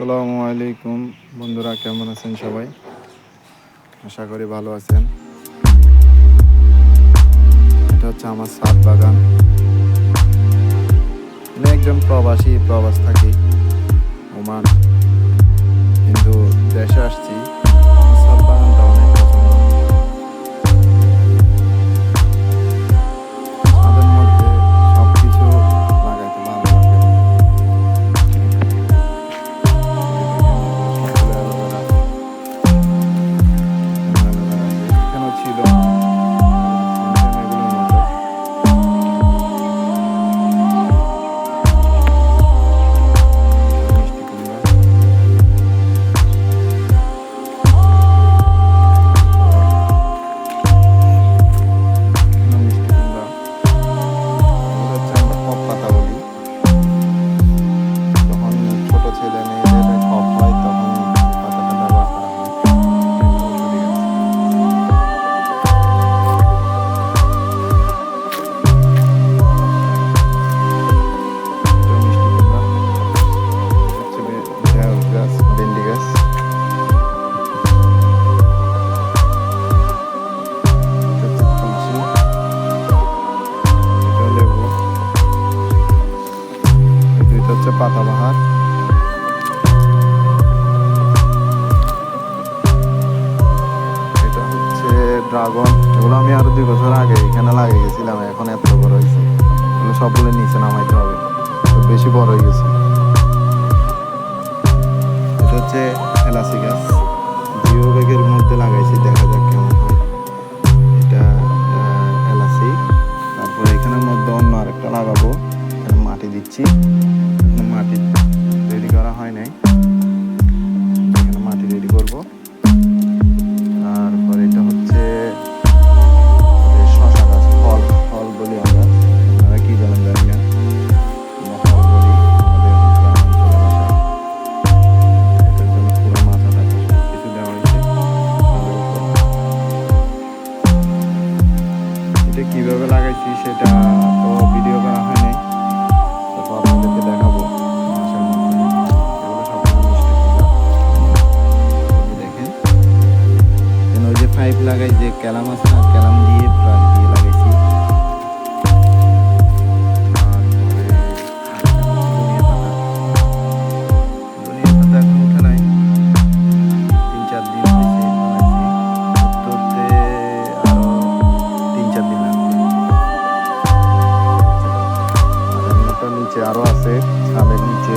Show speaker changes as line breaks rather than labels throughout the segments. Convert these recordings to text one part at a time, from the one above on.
আসসালামু আলাইকুম বন্ধুরা, কেমন আছেন সবাই? আশা করি ভালো আছেন। এটা হচ্ছে আমার ছাদ বাগান। আমি একজন প্রবাস থাকি ওমান, কিন্তু দেশে আসছি। আমার ছাদ বাগানটা অনেক পছন্দ। ছাদের মধ্যে সবকিছু লাগাইতে ভালো লাগে। এখানেও ছিল এগুলোর মতো। মিষ্টি কুমড়া, এখানেও মিষ্টি কুমড়া। এগুলো হচ্ছে আমরা খপ পাতা বলি। যখন ছোট ছেলে মেয়েদের খপ হয় তখন এই পাতাটা ব্যবহার করা হয়। একটা ঔষধি গাছ। এটাও মিষ্টি কুমড়া। এটা হচ্ছে ঢেঁড়স গাছ, ভেন্ডি গাছ। এটা হচ্ছে তুলসী। এটাও লেবু। এই দুইটা হচ্ছে পাতাবাহার। এটা হচ্ছে ড্রাগন। এগুলো আমি আরো 2 বছর আগে এখানে লাগিয়ে গেছিলাম, এখন এত বড় হয়েছে। এগুলো সবগুলো নিচে নামাইতে হবে, তো বেশি বড় হয়ে গেছে। এটা হচ্ছে এলাচি গাছ। জিও ব্যাগের মধ্যে লাগাইছি, দেখা যাক কেমন হয়। এটা এলাচি। তারপরে এখানের মধ্যে অন্য আরেকটা লাগাবো। এখানে মাটি দিচ্ছি। এখনো মাটি রেডি করা হয় নাই, এখানে মাটি রেডি করব। তারপর এটা হচ্ছে যে শসা গাছ, ফল বলি আমরা, আপনারা কি বলেন জানি না, আমরা ফল বলি আমাদের গ্রামাঞ্চলের ভাষায়। এটার জন্য পুরো মাথা টাথা সব কিছু দেওয়া হয়েছে ছাদের উপর। এটা কিভাবে লাগাইছি সেটা তো ভিডিও করা হয় নাই, তারপর আপনাদেরকে দেখাবো মাসের মাধ্যমে। এগুলো সবগুলো মিষ্টি কুমড়া। এই যে দেখেন, কেন ওই যে পাইপ লাগাই, যে ক্যালাম আছে না, ক্যালাম দিয়ে প্লাগ দিয়ে লাগাইছি। তারপরে আরেকটা হচ্ছে ধনিয়া পাতা। ধনিয়া পাতা এখন উঠে নাই, 3-4 দিন হয়েছে লাগাইছি। উঠতে আরো 3-4 দিন লাগবে। আর এমনিটা নিচে আরো আছে, ছাদের নিচে।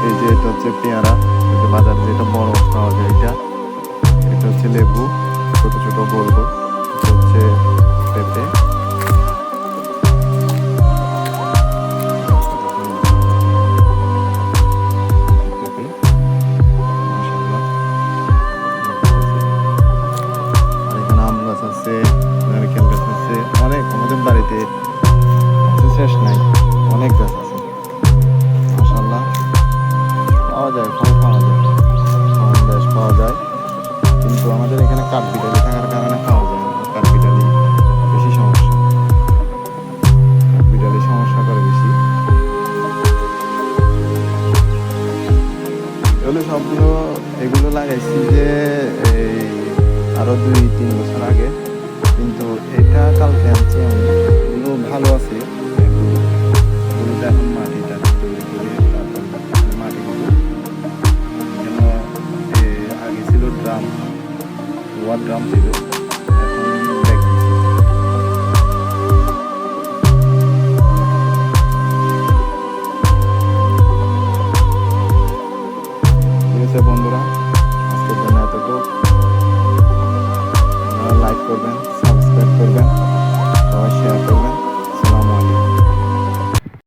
এই যে এটা হচ্ছে পেয়ারা, এই যে বাজারে যেটা বড় পাওয়া যায় এটা। এটা হচ্ছে লেবু, ছোট ছোট গোল গোল। এটা হচ্ছে পেঁপে। পেঁপে, মাশাআল্লাহ। আর এখানে আম গাছ আছে, নারকেল গাছ আছে, অনেক। আমাদের বাড়িতে আছে শেষ নাই, অনেক গাছ আছে মাশাআল্লাহ। পাওয়া যায়, ফল পাওয়া যায়, কম বেশ পাওয়া যায়। কিন্তু আমাদের এখানে কাঠবিড়ালি থাকার কারণে পাওয়া যায় না। কাঠবিড়ালি বেশি সমস্যা, কাঠবিড়ালি সমস্যা করে বেশি। এগুলো লাগাইছি যে এই আরো 2-3 বছর আগে, কিন্তু এটা কালকে আনছি আমি। এগুলো ভালো আছে। এগুলোতে এখন মাটিটা তৈরি করে তারপর মাটি দিব। কেন আগে ছিল ড্রাম, ওয়ার ড্রাম ছিল, এখন ব্যাগ দিছি। ঠিক আছে বন্ধুরা, আজকের জন্য এতটুকু। আপনারা লাইক করবেন, সাবস্ক্রাইব করবেন।